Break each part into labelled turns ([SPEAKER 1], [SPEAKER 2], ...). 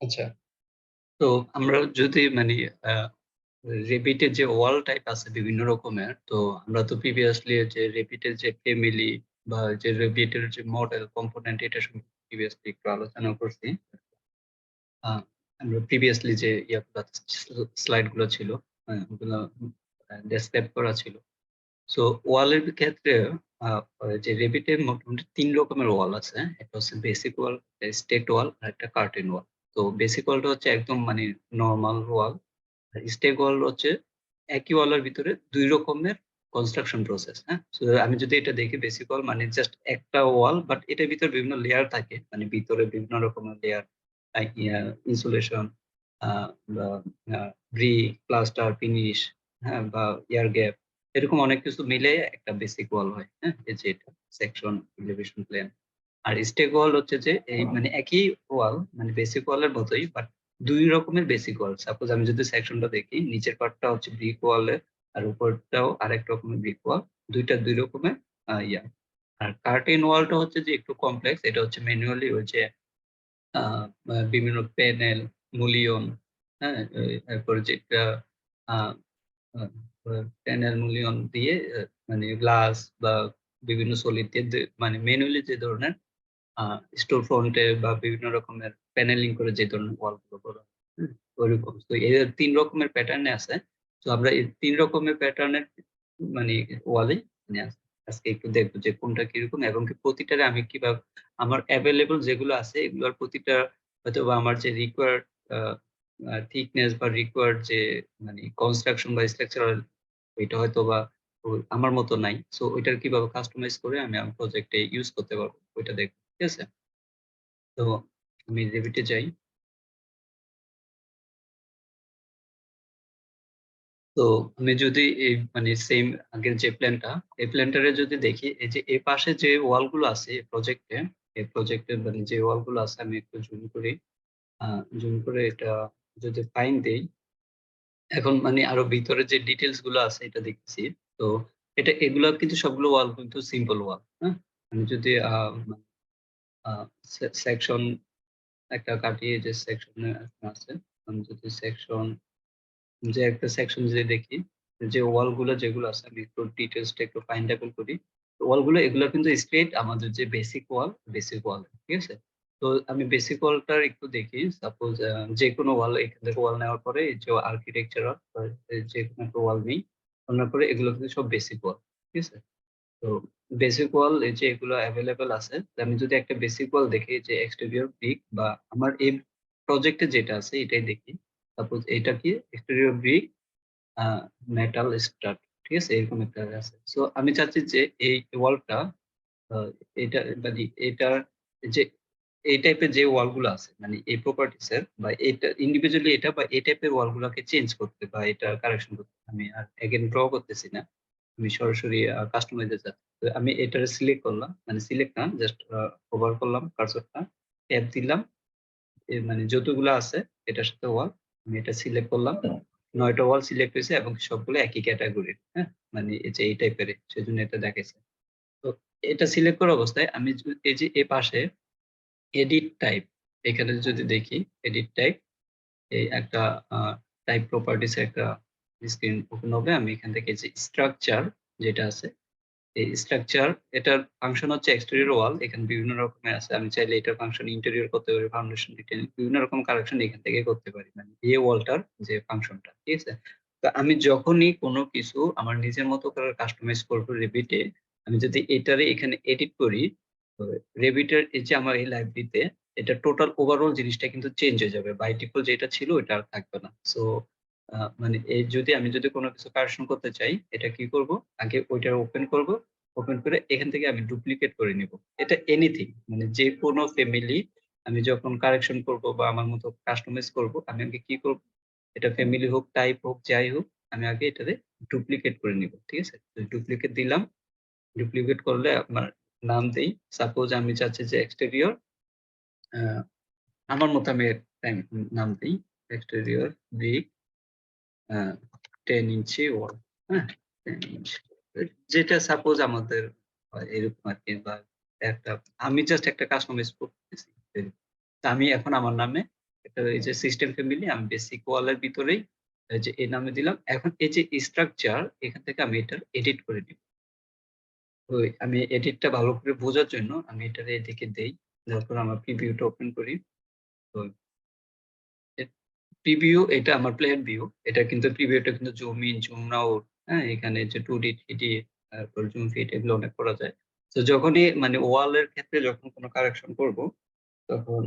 [SPEAKER 1] আচ্ছা। তো আমরা যদি মানে Revit এর যে ওয়াল টাইপ আছে বিভিন্ন রকমের, তো আমরা তো প্রিভিয়াসলি যে Revit এর যে ফ্যামিলি বা যে Revit এর যে মডেল কম্পোনেন্ট এটা সম্পর্কে প্রিভিয়াসলি একটু আলোচনা করছি। আ আমরা প্রিভিয়াসলি যে ইয়াগুলা স্লাইড গুলো ছিল, ওগুলা ডেসক্রাইব করা ছিল। সো ওয়ালের ক্ষেত্রে আ যে Revit এ মোটামুটি ৩ রকমের ওয়াল আছে। একটা হচ্ছে বেসিক ওয়াল, স্টেট ওয়াল আর একটা কার্টেন ওয়াল। তো বেসিক ওয়ালটা হচ্ছে একদম মানে নরমাল ওয়াল। আর স্টেক ওয়াল হচ্ছে একই ওয়ালের ভিতরে ২ রকমের কনস্ট্রাকশন প্রসেস, হ্যাঁ? সো আমি যদি এটা দেখি বেসিক ওয়াল মানে জাস্ট একটা ওয়াল বাট এটার ভিতরে বিভিন্ন লেয়ার থাকে। মানে ভিতরে বিভিন্ন রকমের লেয়ার ইনসুলেশন আ বা আ ব্রিক, প্লাস্টার, ফিনিশ, হ্যাঁ? বা এয়ার গ্যাপ এরকম অনেক কিছু মিলে একটা বেসিক ওয়াল হয়, হ্যাঁ? এই যে এটা সেকশন, এলিভেশন প্লেন। আর স্টেক ওয়াল হচ্ছে যে এই মানে একই ওয়াল মানে বেসিক ওয়ালের মতোই বাট ২ রকমের বেসিক ওয়াল। সাপোজ আমি যদি সেকশনটা দেখি, নিচের পার্টটা হচ্ছে ব্রিক ওয়ালের আর উপরটাও আরেক রকমের ব্রিক ওয়াল। ২ টা ২ রকমের ইয়া। আর কার্টেন ওয়ালটা হচ্ছে যে একটু কমপ্লেক্স। এটা হচ্ছে ম্যানুয়ালি ওই যে আ বিভিন্ন প্যানেল, মূলিয়ন, হ্যাঁ? এরপরে যেটা আ আ আ প্যানেল মূলিয়ন দিয়ে মানে গ্লাস বা বিভিন্ন সলিড দিয়ে মানে ম্যানুয়ালি যে ধরনের আ স্টোর ফ্রন্ট এ বা বিভিন্ন রকমের প্যানেলিং করে যে ধরনের ওয়াল গুলো করা হয়, হুম? ওইরকম। তো এর ৩ রকমের প্যাটার্ন এ আছে। তো আমরা এই ৩ রকমের প্যাটার্ন এর মানে ওয়ালেই মানে আজকে একটু দেখব যে কোনটা কিরকম এবং কি প্রতিটারে আমি কিভাবে আমার এভেইলেবল যেগুলো আছে এগুলোর প্রতিটা হয়তোবা আমার যে রিকোয়ার্ড আ আ থিকনেস বা রিকোয়ার্ড যে মানে কনস্ট্রাকশন বা স্ট্রাকচারাল এটা হয়তোবা আমার মতো নাই। সো ওইটার কিভাবে কাস্টমাইজ করে আমি আমার প্রজেক্টে ইউস করতে পারবো ওইটা দেখব। ঠিক আছে? তো আমি Revit এ যাই। তো আমি যদি এই মানে সেইম আগের যে প্ল্যানটা, এই প্ল্যানটারে যদি দেখি, এই যে এপাশে যে ওয়াল গুলো আছে প্রজেক্টে, এই প্রজেক্টের মানে যে ওয়াল গুলো আছে আমি একটু জুম করি। আ জুম করে এটা যদি ফাইন দেই, এখন মানে আরো ভিতরে যে ডিটেইলস গুলো আছে এটা দেখতেছি। তো এগুলা কিন্তু সবগুলো ওয়াল কিন্তু সিম্পল ওয়াল, হ্যাঁ? আমি যদি আ সেকশন একটা কাটিয়ে যে সেকশনে আছে, আমি যদি সেকশন যে একটা সেকশন যদি দেখি, যে ওয়াল গুলো যেগুলো আছে আমি একটু ডিটেইলস টা একটু ফাইন্ড আউট করি। ওয়াল গুলো এগুলো কিন্তু স্ট্রেইট আমাদের যে বেসিক ওয়াল, ঠিক আছে? তো আমি বেসিক ওয়ালটার একটু দেখি। সাপোজ যেকোনো ওয়াল এখান থেকে ওয়াল নেওয়ার পরে এই যে আর্কিটেকচারাল যেকোনো একটা ওয়াল নেই। নেওয়ার পরে এগুলো কিন্তু সব বেসিক ওয়াল, ঠিক আছে? তো বেসিক ওয়াল এই যে এগুলো এভেইলেবল আছে। তো আমি যদি একটা বেসিক ওয়াল দেখি যে এক্সটেরিয়র ব্রিক বা আমার এই প্রজেক্টে যেটা আছে এটাই দেখি। সাপোজ এটা কি এক্সটেরিয়র ব্রিক আ মেটাল স্টাড, ঠিক আছে? এরকম একটা আছে। সো আমি চাচ্ছি যে এই ওয়ালটা আ এটা মানে এটার যে এই টাইপের যে ওয়াল গুলো আছে মানে এই প্রপার্টিস এর বা এটা ইন্ডিভিজুয়ালি এটা বা এই টাইপের ওয়াল গুলাকে চেঞ্জ করতে বা এটা কারেকশন করতে আমি আর এগেইন ড্র করতেছি না। আমি সরাসরি কাস্টমাইজ এ যাচ্ছি। তো আমি এটারে সিলেক্ট করলাম। মানে সিলেক্ট না জাস্ট হোভার করলাম কার্সরটা, ট্যাব দিলাম। মানে যতগুলো আছে এটার সাথে ওয়াল আমি এটা সিলেক্ট করলাম। ৯ টা ওয়াল সিলেক্ট হইছে এবং সবগুলো একই ক্যাটেগরির, হ্যাঁ? মানে এই যে এই টাইপের সেজন্য এটা দেখাইছে। তো এটা সিলেক্ট করা অবস্থায় আমি এই যে পাশে এডিট টাইপ এখানে যদি দেখি এডিট টাইপ এই একটা আ টাইপ প্রপার্টিস এর একটা স্ক্রিন ওপেন হবে। আমি এখান থেকে যে স্ট্রাকচার যেটা আছে এই স্ট্রাকচার এটার ফাংশন হচ্ছে এক্সটেরিয়র ওয়াল। এখানে বিভিন্ন রকমের আছে। আমি চাইলে এটার ফাংশন ইন্টেরিয়র করতে পারি, ফাউন্ডেশন ডিটেইল বিভিন্ন রকম কালেকশন এখান থেকে করতে পারি। মানে এই ওয়ালটার যে ফাংশনটা, ঠিক আছে? তো আমি যখনই কোনো কিছু আমার নিজের মতো করে কাস্টমাইজ করব Revit এ, আমি যদি এটারে এখানে এডিট করি, তো Revit এর এই যে আমার এই লাইব্রেরিতে এটা টোটাল ওভারঅল জিনিসটা কিন্তু চেঞ্জ হয়ে যাবে। বাই ডিফল্ট যেটা ছিল ওইটা আর থাকবে না। সো মানে আমি যদি কোনো কিছু কারেকশন করতে চাই, এটা কি করব? আগে ওইটা ওপেন করব। ওপেন করে এখান থেকে আমি ডুপ্লিকেট করে নিব। এটা এনিথিং মানে যেকোনো ফ্যামিলি আমি যখন কারেকশন করব বা আমার মতো কাস্টমাইজ করব, আমি আগে কি করব? এটা ফ্যামিলি হোক, টাইপ হোক, যাই হোক, আমি আগে এটারে ডুপ্লিকেট করে নিব। ঠিক আছে? তো ডুপ্লিকেট দিলাম। ডুপ্লিকেট করলে আপনার নাম দেই। সাপোজ আমি চাচ্ছি যে এক্সটেরিয়র আ আমার মতো আমি নাম দেই। এক্সটেরিয়র ব্রিক আ 10 ইঞ্চি ওয়াল, হ্যাঁ? 10 ইঞ্চি। যেটা সাপোজ আমাদের এরকম আরকি বা একটা আমি জাস্ট একটা কাস্টমাইজ করতেছি। তা আমি এখন আমার নামে একটা এই যে সিস্টেম ফ্যামিলি আমি বেসিক ওয়ালের ভিতরেই এই যে এই নামে দিলাম। এখন এই যে স্ট্রাকচার এখান থেকে আমি এটার এডিট করে নিব। তো আমি এডিটটা ভালো করে বোঝার জন্য আমি এটারে এদিকে দেই। দেওয়ার পর আমার প্রিভিউটা ওপেন করি। তো এ প্রিভিউ এটা আমার প্লেন ভিউ। এটা কিন্তু প্রিভিউটা কিন্তু জুম ইন, জুম আউট, হ্যাঁ? এখানে যে 2D, 3D তারপর জুম ফিট এগুলো অনেক করা যায়। তো যখনই মানে ওয়ালের ক্ষেত্রে যখন কোন কারেকশন করব তখন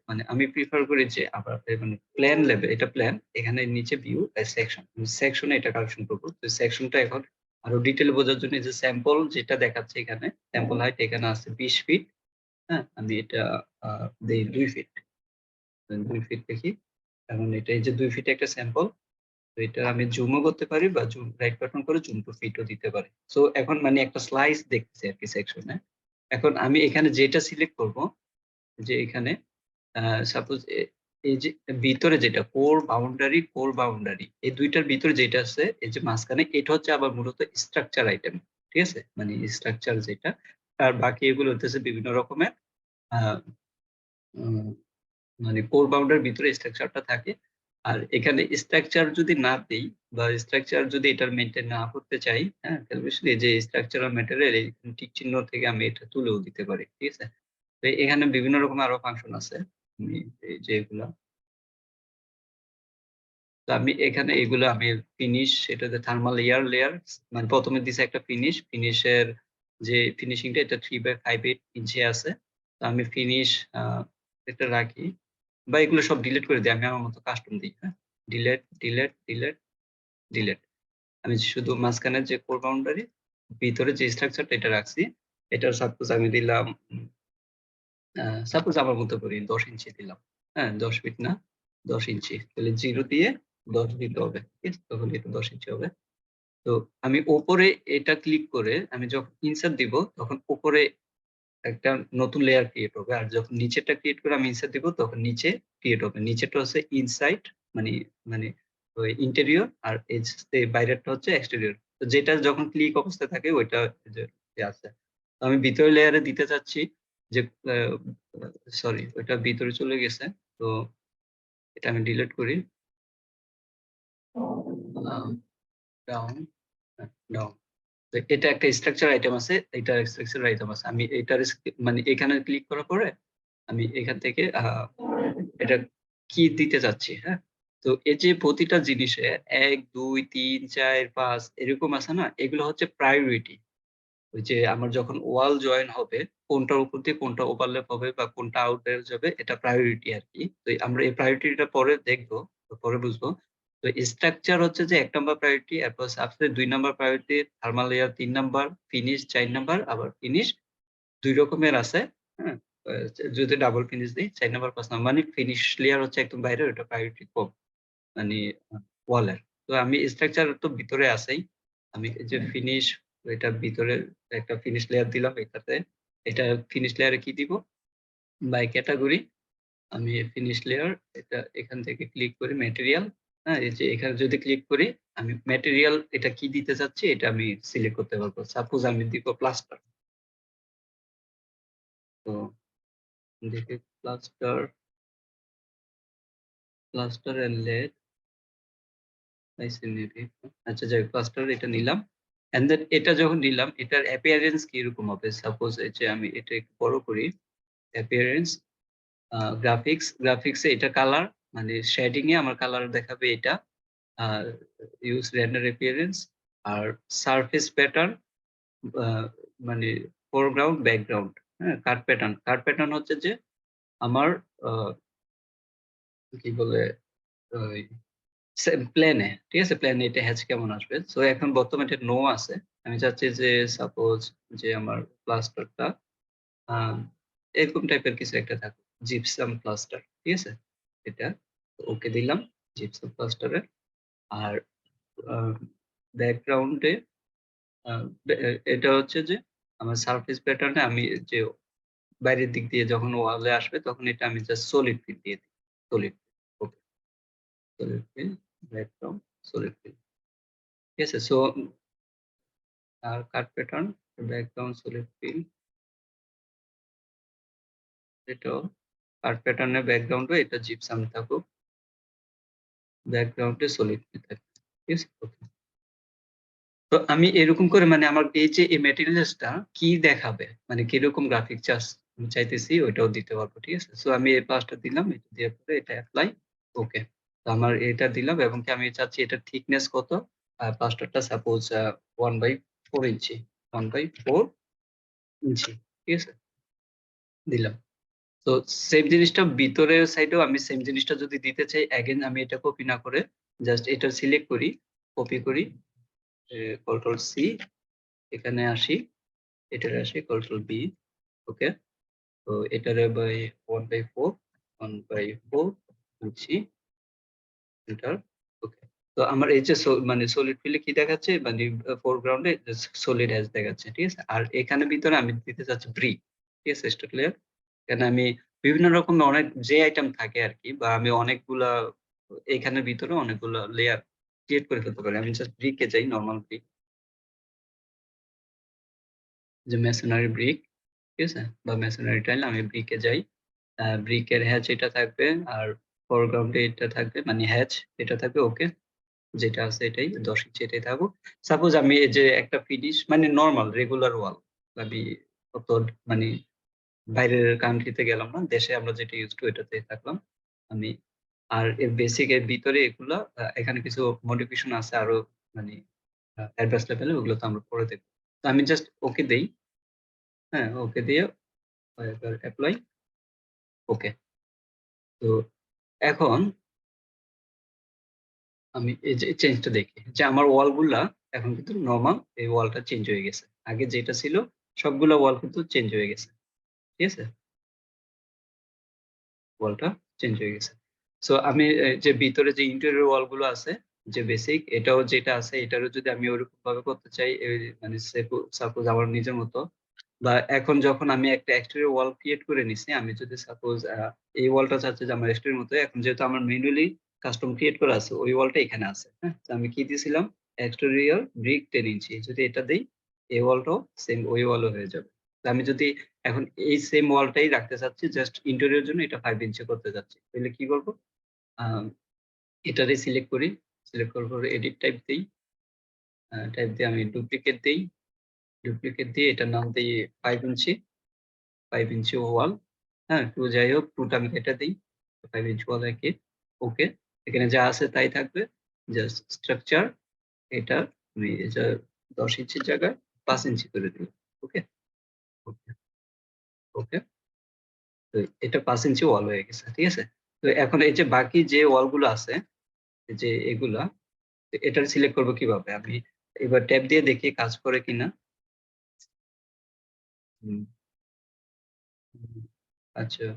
[SPEAKER 1] মানে আমি প্রিফার করি যে আবার মানে প্ল্যান লেভেল এটা প্ল্যান এখানে নিচে ভিউ সেকশন। সেকশনে এটা কারেকশন করব। তো সেকশনটা এখন আরো ডিটেইল বোঝার জন্য এই যে স্যাম্পল যেটা দেখাচ্ছে এখানে, স্যাম্পল হাইট এখানে আছে 20 ফিট। হ্যাঁ? আমি এটা আ দেই 2 ফিট। 2 ফিট দেখি। এখন এটা এই যে 2 ফিট একটা স্যাম্পল। তো এটা আমি জুমও করতে পারি বা জুম রাইট বাটন করে জুম টু ফিটও দিতে পারি। সো এখন মানে একটা স্লাইস দেখতেছি আরকি সেকশনে। এখন আমি এখানে যেটা সিলেক্ট করব যে এখানে সাপোজ এই যে ভিতরে যেটা কোর বাউন্ডারি এই ২ টার ভিতরে যেটা আছে এই যে মাঝখানে এটা হচ্ছে আবার মূলত স্ট্রাকচার আইটেম। ঠিক আছে? মানে স্ট্রাকচার যেটা। আর বাকি এগুলো হইতেছে বিভিন্ন রকমের আ উম মানে কোর বাউন্ডারির ভিতরে স্ট্রাকচারটা থাকে। আর এখানে স্ট্রাকচার যদি না দেই বা স্ট্রাকচার যদি এটার মেইনটেইন না করতে চাই, হ্যাঁ? তাহলে বুঝলি যে স্ট্রাকচারাল ম্যাটেরিয়াল এই টিক চিহ্ন থেকে আমি এটা তুলেও দিতে পারি। ঠিক আছে? তো এখানে বিভিন্ন রকম আরো ফাংশন আছে। আমি এই যে এগুলা তো আমি এখানে এগুলো আমি ফিনিশ এটাতে থার্মাল লেয়ার মানে ১ম এ দিছে একটা ফিনিশের যে ফিনিশিংটা এটা 3/5 ইঞ্চি আছে। তো আমি ফিনিশ আ এটা রাখি বা এগুলো সব ডিলিট করে দেই। আমি আমার মতো কাস্টম দিই, হ্যাঁ? ডিলিট। আমি শুধু মাঝখানের যে কোর বাউন্ডারি ভিতরে যে স্ট্রাকচারটা এটা রাখছি। এটার সাপোজ আমি দিলাম আ সাপোজ আমার মতো করি ১০ ইঞ্চি দিলাম। হ্যাঁ? ১০ ফিট না ১০ ইঞ্চি। তাহলে 0 দিয়ে ১০ দিতে হবে। ঠিক আছে? তখন এটা ১০ ইঞ্চি হবে। তো আমি উপরে এটা ক্লিক করে আমি যখন ইনসার্ট দিব তখন উপরে একটা নতুন লেয়ার ক্রিয়েট হবে। আর যখন নিচেরটা ক্রিয়েট করে আমি ইনসার্ট দিব তখন নিচে ক্রিয়েট হবে। নিচেরটা হচ্ছে ইনসাইড মানে মানে ওই ইন্টেরিয়র আর বাইরেরটা হচ্ছে এক্সটেরিয়র। তো যেটা যখন ক্লিক অবস্থায় থাকে ওইটা যে আছে। তো আমি ভিতরের লেয়ারে দিতে চাচ্ছি যে আ সরি ওইটা ভিতরে চলে গেছে। তো এটা আমি ডিলিট করি। আ ডাউন, ডাউন। তো এটা একটা স্ট্রাকচার আইটেম আছে, এটার স্ট্রাকচার আইটেম আছে। আমি এটার মানে এখানে ক্লিক করার পরে আমি এখান থেকে এটা কি দিতে চাচ্ছি, হ্যাঁ? তো এই যে প্রতিটা জিনিসে ১, ২, ৩, ৪, ৫ এরকম আছে না? এগুলো হচ্ছে প্রায়োরিটি। ওই যে আমার যখন ওয়াল জয়েন হবে, কোনটার উপর দিয়ে কোনটা ওভারল্যাপ হবে বা কোনটা আউটলাইর যাবে এটা প্রায়োরিটি আরকি। তো আমরা এই প্রায়োরিটিটা পরে দেখব, পরে বুঝবো। তো স্ট্রাকচার হচ্ছে যে ১ নাম্বার প্রায়োরিটি, এরপর subset ২ number priority, thermal layer ৩ number, finish ৪ number, আবার ফিনিশ ২ রকমের আছে। হ্যাঁ? যদি ডাবল ফিনিশ দেই ৪ নাম্বার ৫ নাম্বার মানে ফিনিশ লেয়ার হচ্ছে একদম বাইরে ওটা প্রায়োরিটি কম। মানে আ ওয়ালের। তো আমি স্ট্রাকচার তো ভিতরে আছেই। আমি এই যে ফিনিশ এটার ভিতরে একটা ফিনিশ লেয়ার দিলাম এটাতে। এটা ফিনিশ লেয়ারে কি দিব? বাই ক্যাটেগরি আমি ফিনিশ লেয়ার এটা এখান থেকে ক্লিক করি ম্যাটেরিয়াল। হ্যাঁ? এই যে এখানে যদি ক্লিক করি আমি ম্যাটেরিয়াল এটা কি দিতে চাচ্ছি এটা আমি সিলেক্ট করতে পারবো। সাপোজ আমি দিব প্লাস্টার। তো দেখি প্লাস্টার এন্ড লেড আচ্ছা যাই হোক প্লাস্টার এটা নিলাম। অ্যান্ড দেন এটা যখন নিলাম এটার অ্যাপিয়ারেন্স কিরকম হবে? সাপোজ এই যে আমি এটা একটু বড় করি। অ্যাপিয়ারেন্স গ্রাফিক্স এ এটা কালার মানে শেডিং এ আমার কালার দেখাবে এটা। আর ইউস রেন্ডার অ্যাপিয়ারেন্স আর সারফেস প্যাটার্ন আ মানে ফোরগ্রাউন্ড, ব্যাকগ্রাউন্ড, হ্যাঁ? কাট প্যাটার্ন হচ্ছে যে আমার আ কি বলে ওই প্লেনে, ঠিক আছে? প্লেনে এটা হ্যাচ কেমন আসবে? সো এখন বর্তমানে এটা নো আছে। আমি চাচ্ছি যে সাপোজ যে আমার প্লাস্টারটা আ এরকম টাইপের কিছু একটা থাকুক। জিপসাম প্লাস্টার, ঠিক আছে? এটা ওকে দিলাম জিপসাম প্লাস্টারে। আর আ ব্যাকগ্রাউন্ডে আ এটা হচ্ছে যে আমার সারফেস প্যাটার্ন এ আমি যে বাইরের দিক দিয়ে যখন ওয়ালে আসবে তখন এটা আমি জাস্ট সলিড ফিল দিয়ে দিই। Solid okay, solid fill, background, solid fill. ঠিক আছে? সো আর cut pattern, background solid fill এটাও। কার্ড প্যাটার্নের ব্যাকগ্রাউন্ডে এটা জিপসাম থাকুক, ব্যাকগ্রাউন্ডে সলিড থাকবে, ঠিক আছে। তো আমি এরকম করে মানে আমার এই যে এই ম্যাটেরিয়ালসটা কি দেখাবে, মানে কিরকম গ্রাফিক চাইতেছি ওইটাও দিতে পারবো, ঠিক আছে। সো আমি এই পাঁচটা দিলাম, এটা দেওয়ার পরে এটা অ্যাপ্লাই, ওকে। তো আমার এটা দিলাম এবং কি আমি চাচ্ছি এটার থিকনেস কত, প্লাস্টারটা সাপোজ 1/4 ইঞ্চি, 1/4 ইঞ্চি, ঠিক আছে, দিলাম। তো সেম জিনিসটা ভিতরের সাইডেও আমি সেম জিনিসটা যদি দিতে চাই, অ্যাগেন আমি এটা কপি না করে জাস্ট এটা সিলেক্ট করি, কপি করি, কন্ট্রোল সি, এখানে আসি, এটারে আসি, কন্ট্রোল বি, ওকে। তো এটারে বাই 1/4, 1/4 ইঞ্চি, এন্টার, ওকে। তো আমার এই যে মানে সলিড ফিল্ডে কি দেখাচ্ছে, মানে ফোরগ্রাউন্ডে সলিড এজ দেখাচ্ছে, ঠিক আছে। আর এখানে ভিতরে আমি দিতে চাচ্ছি ব্রিক, ঠিক আছে, স্টেট লেয়ার। এখানে আমি বিভিন্ন রকম অনেক যে আইটেম থাকে আর কি, বা আমি অনেকগুলা এখানের ভিতরে অনেকগুলা লেয়ার ক্রিয়েট করে ফেলতে পারি। আমি জাস্ট ব্রিকে যাই, নরমাল ব্রিক, যে মেসোনারি ব্রিক, ঠিক আছে, বা মেসোনারি টাইল, আমি ব্রিকে যাই। ব্রিকের হ্যাচ এটা থাকবে, আর ফোরগ্রাউন্ডে এটা থাকবে, মানে হ্যাচ এটা থাকবে, ওকে। যেটা আছে এটাই 10 ইঞ্চি, এটাই থাকুক। সাপোজ আমি এই যে একটা ফিনিশ মানে নরমাল রেগুলার ওয়াল, আমি অত মানে বাইরের কান্ট্রিতে গেলাম না, দেশে আমরা যেটা ইউজ টু এটাতে থাকলাম আমি। আর এর বেসিক এর ভিতরে এগুলা এখানে কিছু মডিফিকেশন আছে আরো, মানে অ্যাডভান্স লেভেলে, ওগুলো তো আমরা পরে দেখবো। তো আমি জাস্ট ওকে দেই, হ্যাঁ, ওকে দিয়ে এবার অ্যাপ্লাই, ওকে। তো এখন আমি এই যে চেঞ্জটা দেখি যে আমার ওয়াল গুলা এখন কিন্তু নরমাল, এই ওয়ালটা চেঞ্জ হয়ে গেছে। আগে যেটা ছিল সবগুলা ওয়াল কিন্তু চেঞ্জ হয়ে গেছে, ঠিক আছে, ওয়ালটা চেঞ্জ হয়ে গেছে। সো আমি যে ভিতরে যে ইন্টেরিয়র ওয়াল গুলো আছে, যে বেসিক এটাও যেটা আছে, এটারও যদি আমি ওরকম ভাবে করতে চাই, মানে সাপোজ আমার নিজের মতো, বা এখন যখন আমি একটা এক্সটেরিয়র ওয়াল ক্রিয়েট করে নিছি, আমি যদি সাপোজ এই ওয়ালটা চাচ্ছি যে আমার এক্সটেরিয়র মতো, এখন যেহেতু আমার ম্যানুয়ালি কাস্টম ক্রিয়েট করা আছে, ওই ওয়ালটা এখানে আছে, হ্যাঁ। তো আমি কি দিয়েছিলাম, এক্সটেরিয়র ব্রিক 10 ইঞ্চি, যদি এটা দেই এই ওয়ালটাও সেম ওই ওয়ালও হয়ে যাবে। তো আমি যদি এখন এই সেম ওয়ালটাই রাখতে চাচ্ছি, জাস্ট ইন্টেরিয়র জন্য এটা 5 ইঞ্চি করতে চাচ্ছি, তাহলে কি করব, আহ এটারে সিলেক্ট করি, সিলেক্ট করার পর এডিট টাইপ দিই, টাইপ দিয়ে আমি ডুপ্লিকেট দিই, ডুপ্লিকেট দিয়ে এটার নাম দিই 5 ইঞ্চি, 5 ইঞ্চি ওয়াল, হ্যাঁ, টু যাই হোক, টুটা আমি কেটে দিই, 5 ইঞ্চি ওয়াল একে, ওকে। এখানে যা আছে তাই থাকবে, জাস্ট স্ট্রাকচার এটা আমি এটা 10 ইঞ্চির জায়গায় 5 ইঞ্চি করে দিই, ওকে, ওকে, ওকে। তো এটা 5 ইঞ্চি ওয়াল হয়ে গেছে, ঠিক আছে। তো এখন এই যে বাকি যে ওয়াল গুলো আছে, এই যে এগুলা, তো এটার সিলেক্ট করবো কিভাবে, আমি এবার ট্যাব দিয়ে দেখি কাজ করে কিনা। হুম, হুম, আচ্ছা,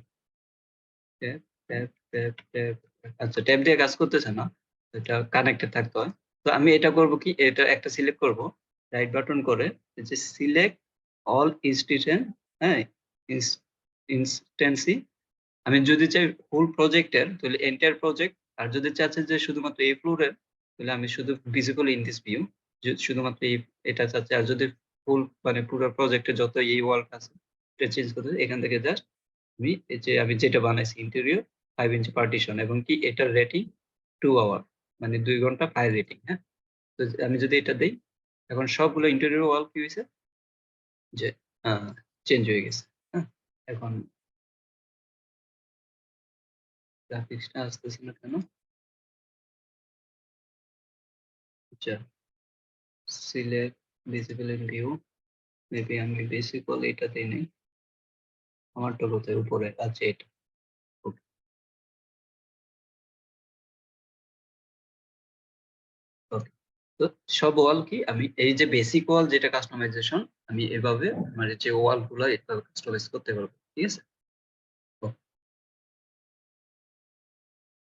[SPEAKER 1] ট্যাব, ট্যাব, ট্যাব, ট্যাব, আচ্ছা, ট্যাব দিয়ে কাজ করতেছে না, এটা কানেক্টেড থাকতে হয়। তো আমি এটা করব কি, এটা একটা সিলেক্ট করব, রাইট বাটন করে, এই যে সিলেক্ট অল ইনস্টিটিউশন, হ্যাঁ, ইনস্ট্যান্সি। আমি যদি চাই ফুল প্রজেক্টের তাহলে এন্টায়ার প্রজেক্ট, আর যদি চাচ্ছি যে শুধুমাত্র এই ফ্লোরের, তাহলে আমি শুধু ভিজিবল ইন দিস ভিউ, শুধুমাত্র এই এটা চাচ্ছি। আর যদি ফুল মানে পুরো প্রজেক্টে যত এই ওয়ার্ক আছে এটা চেঞ্জ করতে চাই, এখান থেকে জাস্ট আমি এই যে আমি যেটা বানাইছি ইন্টেরিয়র 5 ইঞ্চি পার্টিশন, এবং কি এটার রেটিং 2 আওয়ার, মানে 2 ঘন্টা ফায়ার রেটিং, হ্যাঁ। তো আমি যদি এটা দেই, এখন সবগুলো ইন্টেরিয়র ওয়াল কি হয়েছে, যে চেঞ্জ হয়ে গেছে, হ্যাঁ। এখন গ্রাফিক্সটা আসতেছে না কেন, আচ্ছা, select visible in view, maybe আমি বেসিক বলে এটাতেই নেই, আমারটা কোথায়, উপরে, আচ্ছা এটা, ওকে, ওকে। তো সব ওয়াল কি আমি এই যে বেসিক ওয়াল যেটা কাস্টমাইজেশন, আমি এভাবে মানে যে ওয়াল গুলো এভাবে কাস্টমাইজ করতে পারবো, ঠিক আছে।